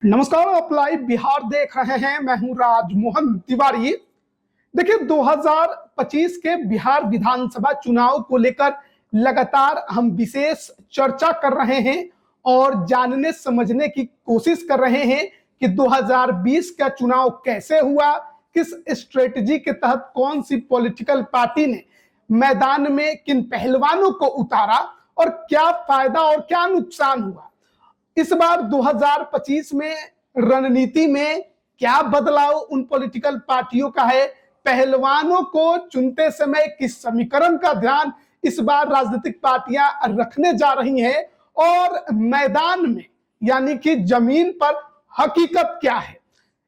नमस्कार, आप लाइव बिहार देख रहे हैं। मैं हूं राजमोहन तिवारी। देखिए, 2025 के बिहार विधानसभा चुनाव को लेकर लगातार हम विशेष चर्चा कर रहे हैं और जानने समझने की कोशिश कर रहे हैं कि 2020 का चुनाव कैसे हुआ, किस स्ट्रेटजी के तहत कौन सी पॉलिटिकल पार्टी ने मैदान में किन पहलवानों को उतारा और क्या फायदा और क्या नुकसान हुआ। इस बार 2025 में रणनीति में क्या बदलाव उन पॉलिटिकल पार्टियों का है, पहलवानों को चुनते समय किस समीकरण का ध्यान इस बार राजनीतिक पार्टियां रखने जा रही हैं और मैदान में यानी कि जमीन पर हकीकत क्या है।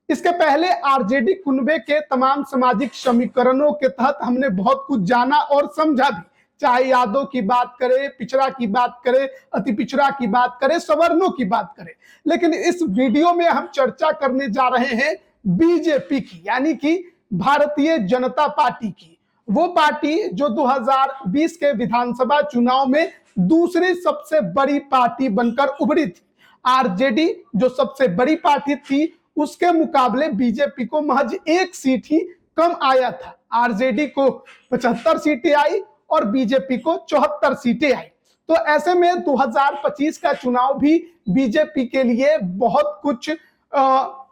इसके पहले आरजेडी कुनबे के तमाम सामाजिक समीकरणों के तहत हमने बहुत कुछ जाना और समझा भी, चाहे यादव की बात करें, पिछड़ा की बात करें, अति पिछड़ा की बात करें, सवर्णों की बात करें। लेकिन इस वीडियो में हम चर्चा करने जा रहे हैं बीजेपी की, यानी कि भारतीय जनता पार्टी की। वो पार्टी जो 2020 के विधानसभा चुनाव में दूसरी सबसे बड़ी पार्टी बनकर उभरी थी। आरजेडी जो सबसे बड़ी पार्टी थी, उसके मुकाबले बीजेपी को महज एक सीट ही कम आया था। आरजेडी को 75 सीटें आई और बीजेपी को 74 सीटें आई। तो ऐसे में 2025 का चुनाव भी बीजेपी के लिए बहुत कुछ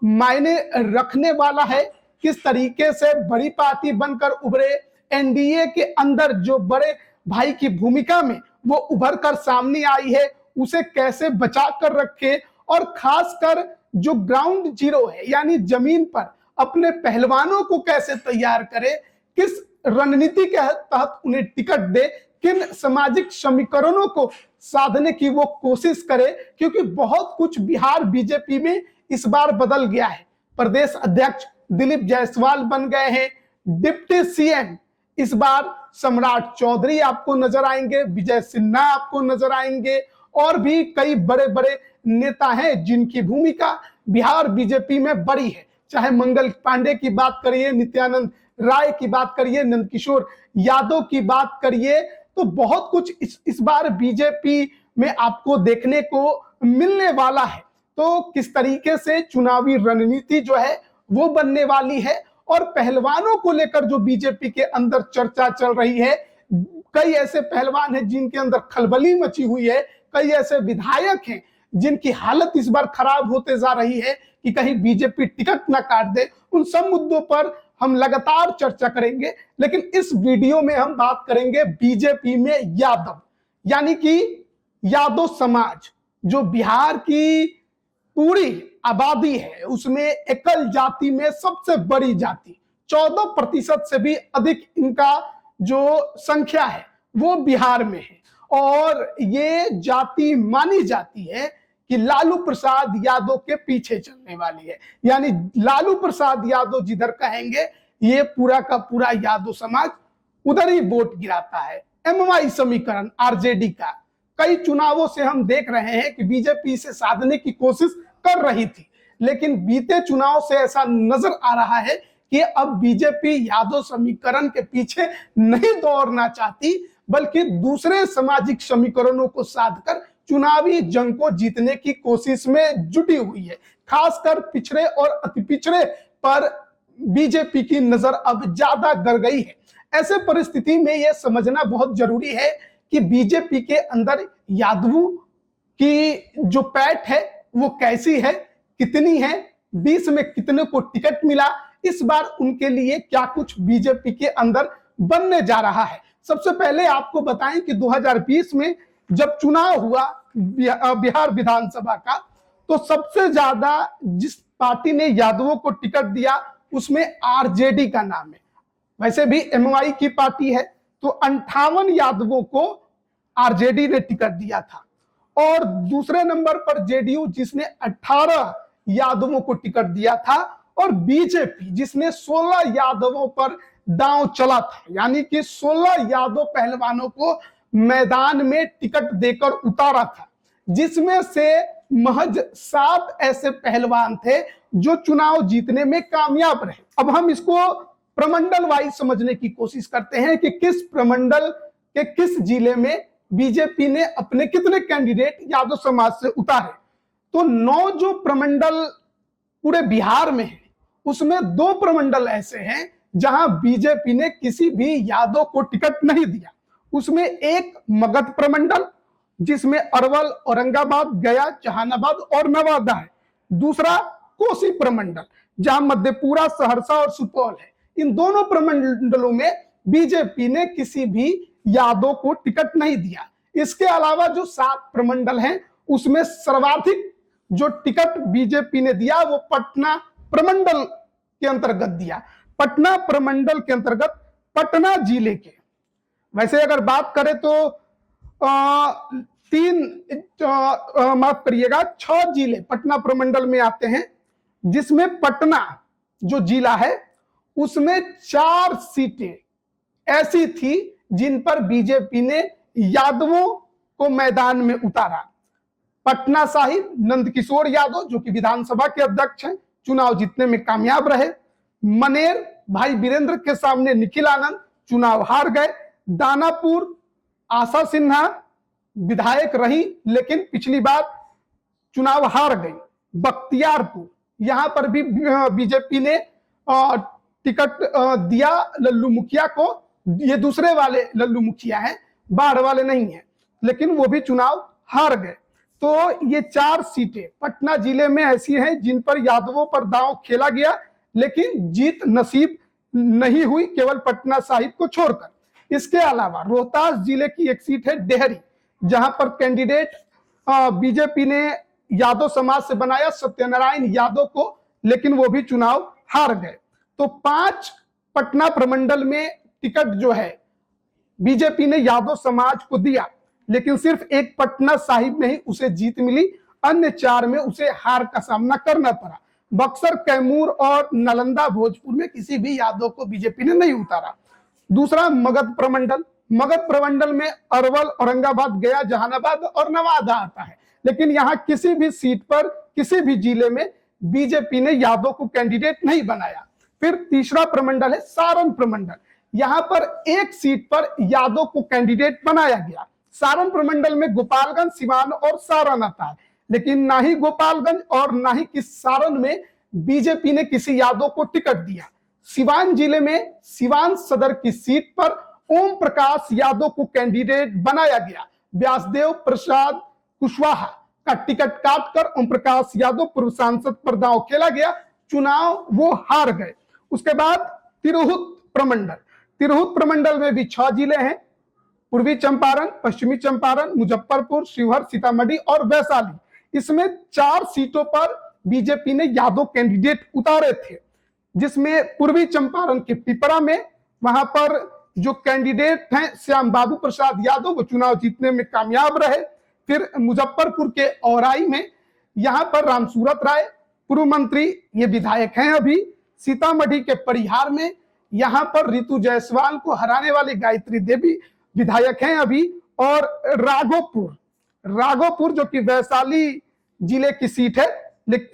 मायने रखने वाला है। किस तरीके से बड़ी पार्टी बनकर उभरे, एनडीए के अंदर जो बड़े भाई की भूमिका में वो उभर कर सामने आई है, उसे कैसे बचा कर रखे और खासकर जो ग्राउंड जीरो है यानी जमीन पर अपने पहलवानों को कैसे तैयार करे, किस रणनीति के तहत उन्हें टिकट दे, किन सामाजिक समीकरणों को साधने की वो कोशिश करे। क्योंकि बहुत कुछ बिहार बीजेपी में इस बार बदल गया है। प्रदेश अध्यक्ष दिलीप जायसवाल बन गए हैं, डिप्टी सीएम इस बार सम्राट चौधरी आपको नजर आएंगे, विजय सिन्हा आपको नजर आएंगे और भी कई बड़े बड़े नेता हैं जिनकी भूमिका बिहार बीजेपी में बड़ी है। चाहे मंगल पांडे की बात करिए, नित्यानंद राय की बात करिए, नंदकिशोर यादव की बात करिए, तो बहुत कुछ इस बार बीजेपी में आपको देखने को मिलने वाला है। तो किस तरीके से चुनावी रणनीति जो है वो बनने वाली है और पहलवानों को लेकर जो बीजेपी के अंदर चर्चा चल रही है, कई ऐसे पहलवान हैं जिनके अंदर खलबली मची हुई है, कई ऐसे विधायक हैं जिनकी हालत इस बार खराब होते जा रही है कि कहीं बीजेपी टिकट ना काट दे। उन सब मुद्दों पर हम लगातार चर्चा करेंगे, लेकिन इस वीडियो में हम बात करेंगे बीजेपी में यादव, यानी कि यादव समाज जो बिहार की पूरी आबादी है उसमें एकल जाति में सबसे बड़ी जाति, 14% से भी अधिक इनका जो संख्या है वो बिहार में है। और ये जाति मानी जाती है कि लालू प्रसाद यादव के पीछे चलने वाली है, यानी लालू प्रसाद यादव जिधर कहेंगे ये पूरा का पूरा यादव समाज उधर ही वोट गिराता है। एमवाई समीकरण आरजेडी का कई चुनावों से हम देख रहे हैं कि बीजेपी से साधने की कोशिश कर रही थी, लेकिन बीते चुनाव से ऐसा नजर आ रहा है कि अब बीजेपी यादव समीकरण के पीछे नहीं दौड़ना चाहती, बल्कि दूसरे सामाजिक समीकरणों को साधकर चुनावी जंग को जीतने की कोशिश में जुटी हुई है। खासकर पिछड़े और अति पिछड़े पर बीजेपी की नजर अब ज्यादा गड़ गई है। ऐसे परिस्थिति में यह समझना बहुत जरूरी है कि बीजेपी के अंदर यादवों की जो पैठ है वो कैसी है, कितनी है, 20 में कितने को टिकट मिला, इस बार उनके लिए क्या कुछ बीजेपी के अंदर बनने जा रहा है। सबसे पहले आपको बताएं कि 2020 में जब चुनाव हुआ बिहार विधानसभा का, तो सबसे ज्यादा जिस पार्टी ने यादवों को टिकट दिया उसमें आरजेडी का नाम है। वैसे भी एमवाई की पार्टी है, तो 58 यादवों को आरजेडी ने टिकट दिया था और दूसरे नंबर पर जेडीयू जिसने 18 यादवों को टिकट दिया था और बीजेपी जिसने 16 यादवों पर दांव चला था, यानी कि 16 यादव पहलवानों को मैदान में टिकट देकर उतारा था, जिसमें से महज 7 ऐसे पहलवान थे जो चुनाव जीतने में कामयाब रहे। अब हम इसको प्रमंडल वाइज समझने की कोशिश करते हैं कि किस प्रमंडल के किस जिले में बीजेपी ने अपने कितने कैंडिडेट यादव समाज से उतारे। तो 9 जो प्रमंडल पूरे बिहार में है, उसमें 2 प्रमंडल ऐसे हैं जहां बीजेपी ने किसी भी यादव को टिकट नहीं दिया। उसमें एक मगध प्रमंडल जिसमें अरवल, औरंगाबाद, गया, जहानाबाद और नवादा है। दूसरा कोसी प्रमंडल जहां मधेपुरा, सहरसा और सुपौल है। इन दोनों प्रमंडलों में बीजेपी ने किसी भी यादव को टिकट नहीं दिया। इसके अलावा जो 7 प्रमंडल हैं उसमें सर्वाधिक जो टिकट बीजेपी ने दिया वो पटना प्रमंडल के अंतर्गत दिया। पटना प्रमंडल के अंतर्गत पटना जिले के, वैसे अगर बात करें तो माफ करिएगा 6 जिले पटना प्रमंडल में आते हैं, जिसमें पटना जो जिला है उसमें 4 सीटें ऐसी थी जिन पर बीजेपी ने यादवों को मैदान में उतारा। पटना साहिब नंदकिशोर यादव जो कि विधानसभा के अध्यक्ष हैं, चुनाव जीतने में कामयाब रहे। मनेर भाई वीरेंद्र के सामने निखिल आनंद चुनाव हार गए। दानापुर आशा सिन्हा विधायक रही लेकिन पिछली बार चुनाव हार गई। बख्तियारपुर यहां पर भी बीजेपी ने टिकट दिया लल्लू मुखिया को। ये दूसरे वाले लल्लू मुखिया हैं, बाढ़ वाले नहीं है, लेकिन वो भी चुनाव हार गए। तो ये 4 सीटें पटना जिले में ऐसी हैं जिन पर यादवों पर दांव खेला गया, लेकिन जीत नसीब नहीं हुई, केवल पटना साहिब को छोड़कर। इसके अलावा रोहतास जिले की एक सीट है डेहरी, जहां पर कैंडिडेट बीजेपी ने यादव समाज से बनाया सत्यनारायण यादव को, लेकिन वो भी चुनाव हार गए। तो 5 पटना प्रमंडल में टिकट जो है बीजेपी ने यादव समाज को दिया, लेकिन सिर्फ एक पटना साहिब में ही उसे जीत मिली, अन्य 4 में उसे हार का सामना करना पड़ा। बक्सर, कैमूर और नालंदा, भोजपुर में किसी भी यादव को बीजेपी ने नहीं उतारा। दूसरा मगध प्रमंडल। मगध प्रमंडल में अरवल, औरंगाबाद, गया, जहानाबाद और नवादा आता है, लेकिन यहां किसी भी सीट पर किसी भी जिले में बीजेपी ने यादव को कैंडिडेट नहीं बनाया। फिर तीसरा प्रमंडल है सारण प्रमंडल। यहां पर एक सीट पर यादव को कैंडिडेट बनाया गया। सारण प्रमंडल में गोपालगंज, सिवान और सारण आता है, लेकिन ना ही गोपालगंज और ना ही किस सारण में बीजेपी ने किसी यादव को टिकट दिया। सिवान जिले में सिवान सदर की सीट पर ओम प्रकाश यादव को कैंडिडेट बनाया गया। व्यासदेव प्रसाद कुशवाहा का टिकट काटकर ओम प्रकाश यादव पूर्व सांसद पर दांव खेला गया, चुनाव वो हार गए। उसके बाद तिरहुत प्रमंडल। तिरहुत प्रमंडल में भी 6 जिले हैं, पूर्वी चंपारण, पश्चिमी चंपारण, मुजफ्फरपुर, शिवहर, सीतामढ़ी और वैशाली। इसमें 4 सीटों पर बीजेपी ने यादव कैंडिडेट उतारे थे, जिसमें पूर्वी चंपारण के पिपरा में वहां पर जो कैंडिडेट हैं श्याम बाबू प्रसाद यादव, वो चुनाव जीतने में कामयाब रहे। फिर मुजफ्फरपुर के औराई में यहां पर रामसूरत राय पूर्व मंत्री, ये विधायक हैं अभी। सीतामढ़ी के परिहार में यहां पर रितु जायसवाल को हराने वाली गायत्री देवी विधायक हैं अभी। और राघोपुर जो कि वैशाली जिले की सीट है,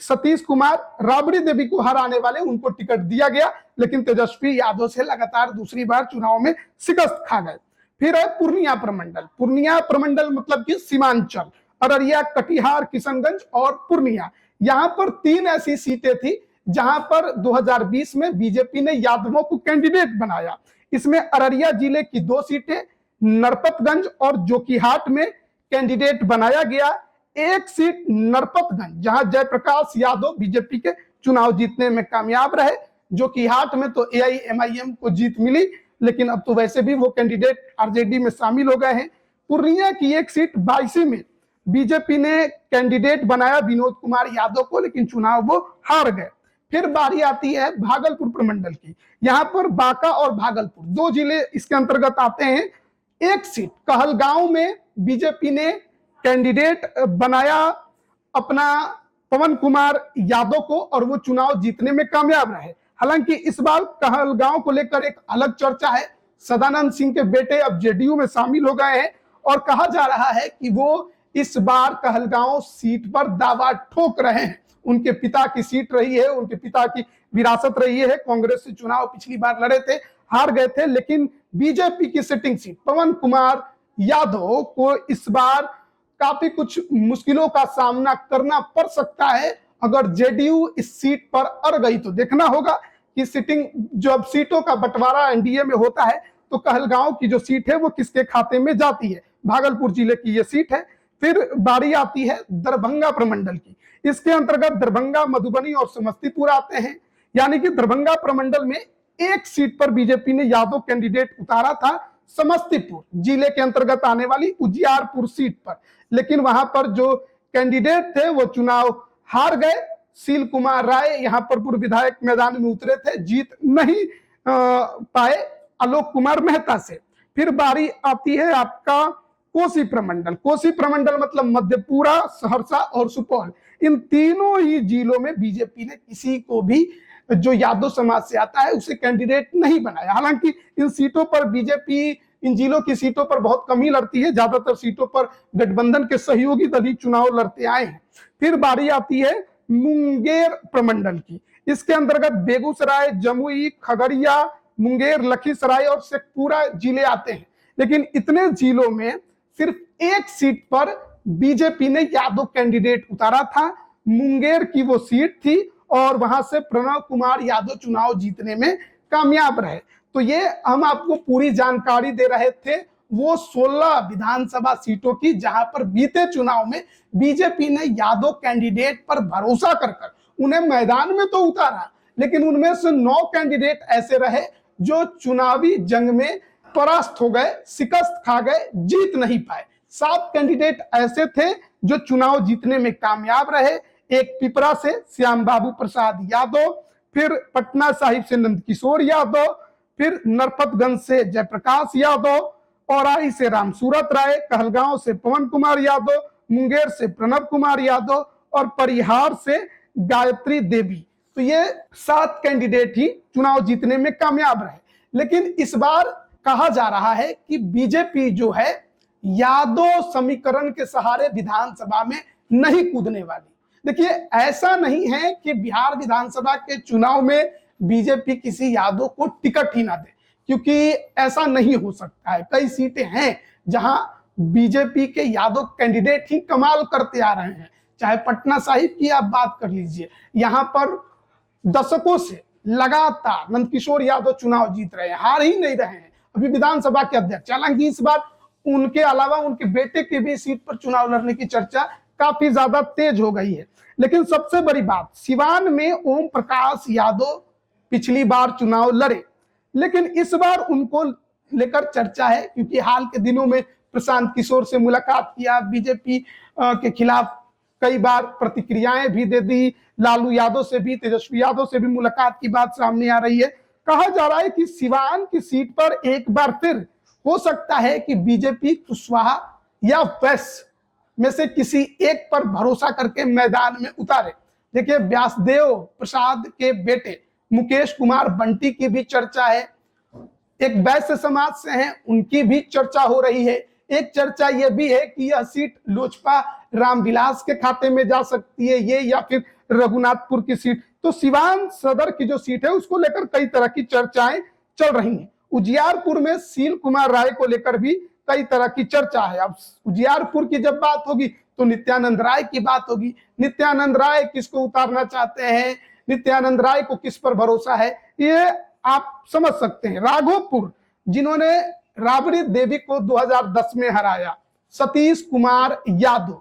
सतीश कुमार राबड़ी देवी को हराने वाले, उनको टिकट दिया गया, लेकिन तेजस्वी यादव से लगातार दूसरी बार चुनाव में शिकस्त खा गए। फिर है पूर्णिया प्रमंडल। पूर्णिया प्रमंडल मतलब कि सीमांचल, अररिया, कटिहार, किशनगंज और पूर्णिया। यहां पर 3 ऐसी सीटें थी जहां पर 2020 में बीजेपी ने यादवों को कैंडिडेट बनाया। इसमें अररिया जिले की 2 सीटें, नरपतगंज और जोकीहाट में कैंडिडेट बनाया गया। एक सीट नरपतगंज जहां जयप्रकाश यादव बीजेपी के चुनाव जीतने में कामयाब रहे। जोकीहाट में तो AIMIM को जीत मिली, लेकिन अब तो वैसे भी वो कैंडिडेट आरजेडी में शामिल हो गए हैं। पूर्णिया की एक सीट 22 में बीजेपी ने कैंडिडेट बनाया विनोद कुमार यादव को, लेकिन चुनाव वो हार गए। फिर बारी आती है भागलपुर प्रमंडल की। यहाँ पर बांका और भागलपुर 2 जिले इसके अंतर्गत आते हैं। एक सीट कहलगांव में बीजेपी ने कैंडिडेट बनाया अपना पवन कुमार यादव को, और वो चुनाव जीतने में कामयाब रहे। हालांकि इस बार कहलगांव को लेकर एक अलग चर्चा है। सदानंद सिंह के बेटे अब जेडीयू में शामिल हो गए हैं, और कहा जा रहा है कि वो इस बार कहलगांव सीट पर दावा ठोक रहे हैं। उनके पिता की सीट रही है, उनके पिता की विरासत रही है। कांग्रेस से चुनाव पिछली बार लड़े थे, हार गए थे, लेकिन बीजेपी की सिटिंग सीट पवन कुमार यादव को इस बार काफी कुछ मुश्किलों का सामना करना पड़ सकता है अगर जेडीयू इस सीट पर अड़ गई तो। देखना होगा कि सिटिंग जो अब सीटों का बंटवारा एनडीए में होता है तो कहलगांव की जो सीट है वो किसके खाते में जाती है। भागलपुर जिले की ये सीट है। फिर बारी आती है दरभंगा प्रमंडल की। इसके अंतर्गत दरभंगा, मधुबनी और समस्तीपुर आते हैं। यानी कि दरभंगा प्रमंडल में एक सीट पर बीजेपी ने यादव कैंडिडेट उतारा था, समस्तीपुर जिले के अंतर्गत आने वाली उजियारपुर सीट पर। लेकिन वहां पर जो कैंडिडेट थे वो चुनाव हार गए। सील कुमार राय यहाँ पर पूर्व विधायक मैदान में उतरे थे, जीत नहीं पाए आलोक कुमार मेहता से। फिर बारी आती है आपका कोसी प्रमंडल। कोसी प्रमंडल मतलब मधेपुरा, सहरसा और सुपौल। इन तीनों ही जिलों में बीजेपी ने किसी को भी जो यादव समाज से आता है उसे कैंडिडेट नहीं बनाया। हालांकि इन सीटों पर बीजेपी इन जिलों की सीटों पर बहुत कम ही लड़ती है, ज्यादातर सीटों पर गठबंधन के सहयोगी दल ही चुनाव लड़ते आए हैं। फिर बारी आती है मुंगेर प्रमंडल की। इसके अंतर्गत बेगूसराय, जमुई, खगड़िया, मुंगेर, लखीसराय और शेखपुरा जिले आते हैं। लेकिन इतने जिलों में सिर्फ एक सीट पर बीजेपी ने यादव कैंडिडेट उतारा था। मुंगेर की वो सीट थी और वहां से प्रणव कुमार यादव चुनाव जीतने में कामयाब रहे। तो ये हम आपको पूरी जानकारी दे रहे थे वो 16 विधानसभा सीटों की जहां पर बीते चुनाव में बीजेपी ने यादव कैंडिडेट पर भरोसा कर उन्हें मैदान में तो उतारा, लेकिन उनमें से 9 कैंडिडेट ऐसे रहे जो चुनावी जंग में परास्त हो गए, शिकस्त खा गए, जीत नहीं पाए। 7 कैंडिडेट ऐसे थे जो चुनाव जीतने में कामयाब रहे। एक पिपरा से श्याम बाबू प्रसाद यादव, फिर पटना साहिब से नंदकिशोर यादव, फिर नरपतगंज से जयप्रकाश यादव, औराई से रामसूरत राय, कहलगांव से पवन कुमार यादव, मुंगेर से प्रणव कुमार यादव और परिहार से गायत्री देवी। तो ये 7 कैंडिडेट ही चुनाव जीतने में कामयाब रहे। लेकिन इस बार कहा जा रहा है कि बीजेपी जो है यादव समीकरण के सहारे विधानसभा में नहीं कूदने वाली। देखिए, ऐसा नहीं है कि बिहार विधानसभा के चुनाव में बीजेपी किसी यादव को टिकट ही ना दे, क्योंकि ऐसा नहीं हो सकता है। कई सीटें हैं जहां बीजेपी के यादव कैंडिडेट ही कमाल करते आ रहे हैं। चाहे पटना साहिब की आप बात कर लीजिए, यहां पर दशकों से लगातार नंदकिशोर यादव चुनाव जीत रहे हैं, हार ही नहीं रहे हैं, अभी विधानसभा के अध्यक्ष। हालांकि इस बार उनके अलावा उनके बेटे के भी सीट पर चुनाव लड़ने की चर्चा काफी ज्यादा तेज हो गई है। लेकिन सबसे बड़ी बात, सिवान में ओम प्रकाश यादव पिछली बार चुनाव लड़े, लेकिन इस बार उनको लेकर चर्चा है, क्योंकि हाल के दिनों में प्रशांत किशोर से मुलाकात किया, बीजेपी के खिलाफ कई बार प्रतिक्रियाएं भी दे दी, लालू यादव से भी, तेजस्वी यादव से भी मुलाकात की बात सामने आ रही है। कहा जा रहा है कि सिवान की सीट पर एक बार फिर हो सकता है कि बीजेपी कुशवाहा या वैस में से किसी एक पर भरोसा करके मैदान में उतारे। देखिए, व्यासदेव प्रसाद के बेटे मुकेश कुमार बंटी की भी चर्चा है, एक वैश्य समाज से हैं, उनकी भी चर्चा हो रही है। एक चर्चा यह भी है कि यह सीट लोजपा रामविलास के खाते में जा सकती है, ये या फिर रघुनाथपुर की सीट। तो सिवान सदर की जो सीट है उसको लेकर कई तरह की चर्चाएं चल रही हैं। उजियारपुर में सील कुमार राय को लेकर भी कई तरह की चर्चा है। अब उजियारपुर की जब बात होगी तो नित्यानंद राय की बात होगी। नित्यानंद राय किसको उतारना चाहते हैं, नित्यानंद राय को किस पर भरोसा है, ये आप समझ सकते हैं। राघोपुर, जिन्होंने राबड़ी देवी को 2010 में हराया, सतीश कुमार यादव,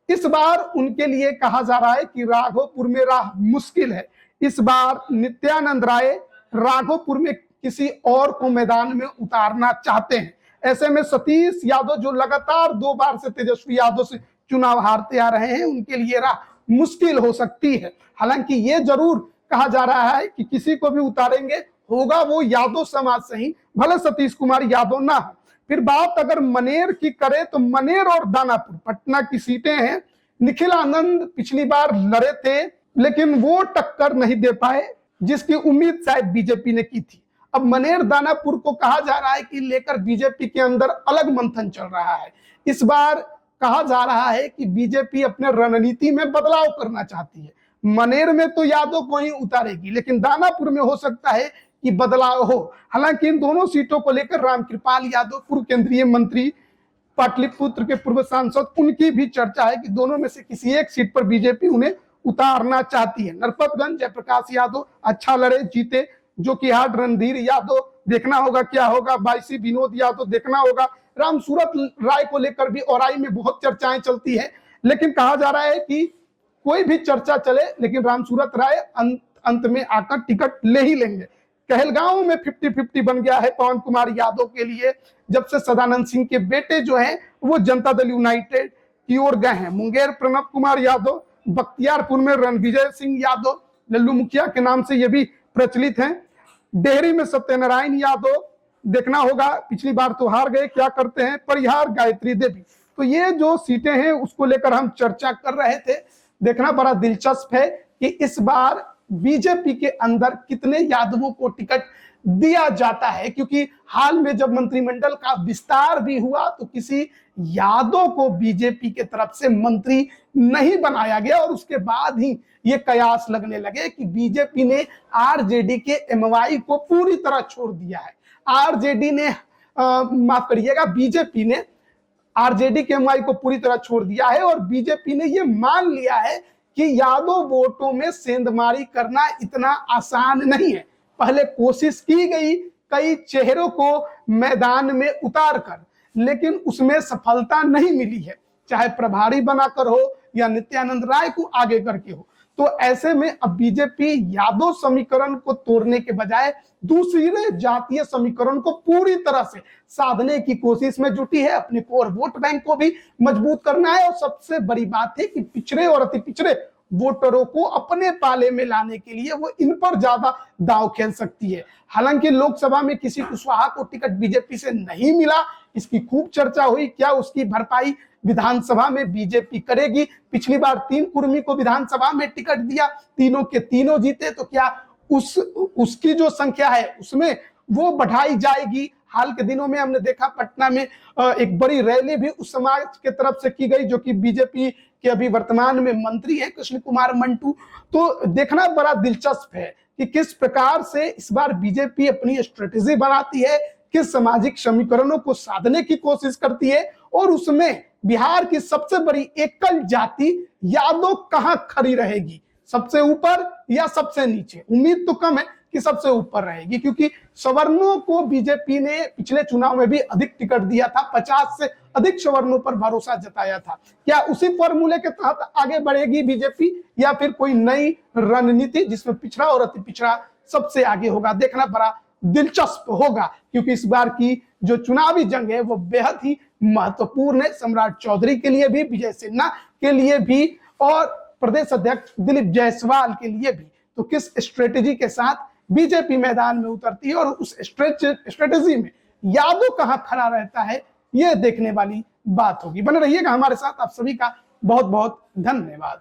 इस बार उनके लिए कहा जा रहा है कि राघोपुर में राह मुश्किल है। इस बार नित्यानंद राय राघोपुर में किसी और को मैदान में उतारना चाहते हैं। ऐसे में सतीश यादव, जो लगातार 2 बार से तेजस्वी यादव से चुनाव हारते आ रहे हैं, उनके लिए राह मुश्किल हो सकती है। हालांकि ये जरूर कहा जा रहा है कि किसी को भी उतारेंगे होगा वो यादव समाज से ही, भले सतीश कुमार यादव ना हो। फिर बात अगर मनेर की करें तो मनेर और दानापुर पटना की सीटें हैं। निखिल आनंद पिछली बार लड़े थे, लेकिन वो टक्कर नहीं दे पाए जिसकी उम्मीद शायद बीजेपी ने की थी। अब मनेर दानापुर को कहा जा रहा है कि लेकर बीजेपी के अंदर अलग मंथन चल रहा है। इस बार कहा जा रहा है कि बीजेपी अपने रणनीति में बदलाव करना चाहती है। मनेर में तो यादव को ही उतारेगी, लेकिन दानापुर में हो सकता है कि बदलाव हो। हालांकि इन दोनों सीटों को लेकर रामकृपाल यादव, पूर्व केंद्रीय मंत्री, पाटलिपुत्र के पूर्व सांसद, उनकी भी चर्चा है कि दोनों में से किसी एक सीट पर बीजेपी उन्हें उतारना चाहती है। नरपतगंज जयप्रकाश यादव अच्छा लड़े जीते, जो कि हाट रणधीर यादव देखना होगा क्या होगा, बाईसी विनोद यादव देखना होगा। रामसूरत राय को लेकर भी औराई में बहुत चर्चाएं चलती है, लेकिन कहा जा रहा है कि कोई भी चर्चा चले लेकिन रामसूरत राय अंत में आकर टिकट ले ही लेंगे। कहलगांव में 50-50 बन गया है पवन कुमार यादव के लिए, जब से सदानंद सिंह के बेटे जो हैं वो जनता दल यूनाइटेड की ओर गए हैं। मुंगेर प्रणब कुमार यादव, बख्तियारपुर में रणविजय सिंह यादव लल्लू मुखिया के नाम से ये भी प्रचलित हैं। डेहरी में सत्यनारायण यादव देखना होगा, पिछली बार तो हार गए, क्या करते हैं। परिहार गायत्री देवी, तो ये जो सीटें हैं उसको लेकर हम चर्चा कर रहे थे। देखना बड़ा दिलचस्प है कि इस बार बीजेपी के अंदर कितने यादवों को टिकट दिया जाता है, क्योंकि हाल में जब मंत्रिमंडल का विस्तार भी हुआ तो किसी यादव को बीजेपी के तरफ से मंत्री नहीं बनाया गया, और उसके बाद ही ये कयास लगने लगे कि बीजेपी ने आरजेडी के एमवाई को पूरी तरह छोड़ दिया है। आरजेडी ने माफ करिएगा, बीजेपी ने आरजेडी के एमवाई को पूरी तरह छोड़ दिया है, और बीजेपी ने ये मान लिया है कि यादव वोटों में सेंधमारी करना इतना आसान नहीं है। पहले कोशिश की गई कई चेहरों को मैदान में उतार कर, लेकिन उसमें सफलता नहीं मिली है, चाहे प्रभारी बनाकर हो या नित्यानंद राय को आगे करके हो। तो ऐसे में अब बीजेपी यादव समीकरण को तोड़ने के बजाय दूसरे जातीय समीकरण को पूरी तरह से साधने की कोशिश में जुटी है। अपने कोर वोट बैंक को भी मजबूत करना है, और सबसे बड़ी बात है कि पिछड़े और अति पिछड़े वोटरों को अपने पाले में लाने के लिए वो इन पर ज्यादा दांव खेल सकती है। हालांकि लोकसभा में किसी कुशवाहा को टिकट बीजेपी से नहीं मिला, इसकी खूब चर्चा हुई, क्या उसकी भरपाई विधानसभा में बीजेपी करेगी। पिछली बार 3 कुर्मी को विधानसभा में टिकट दिया, तीनों के तीनों जीते, तो क्या उसकी जो संख्या है उसमें वो बढ़ाई जाएगी। हाल के दिनों में हमने देखा पटना में एक बड़ी रैली भी उस समाज के तरफ से की गई, जो कि बीजेपी के अभी वर्तमान में मंत्री है कृष्ण कुमार मंटू। तो देखना बड़ा दिलचस्प है कि किस प्रकार से इस बार बीजेपी अपनी स्ट्रेटेजी बनाती है, किस सामाजिक समीकरणों को साधने की कोशिश करती है, और उसमें बिहार की सबसे बड़ी एकल जाति यादव कहां खड़ी रहेगी, सबसे ऊपर या सबसे नीचे। उम्मीद तो कम है कि सबसे ऊपर रहेगी, क्योंकि सवर्णों को बीजेपी ने पिछले चुनाव में भी अधिक टिकट दिया था, 50 से अधिक सवर्णों पर भरोसा जताया था। क्या उसी फॉर्मूले के तहत आगे बढ़ेगी बीजेपी, या फिर कोई नई रणनीति जिसमें पिछड़ा और अति पिछड़ा सबसे आगे होगा, देखना बड़ा दिलचस्प होगा। क्योंकि इस बार की जो चुनावी जंग है वो बेहद ही महत्वपूर्ण है, सम्राट चौधरी के लिए भी, विजय सिन्हा के लिए भी, और प्रदेश अध्यक्ष दिलीप जायसवाल के लिए भी। तो किस स्ट्रेटेजी के साथ बीजेपी मैदान में उतरती है, और उस स्ट्रेटेजी में यादव कहां खड़ा रहता है, ये देखने वाली बात होगी। बने रहिएगा हमारे साथ। आप सभी का बहुत बहुत धन्यवाद।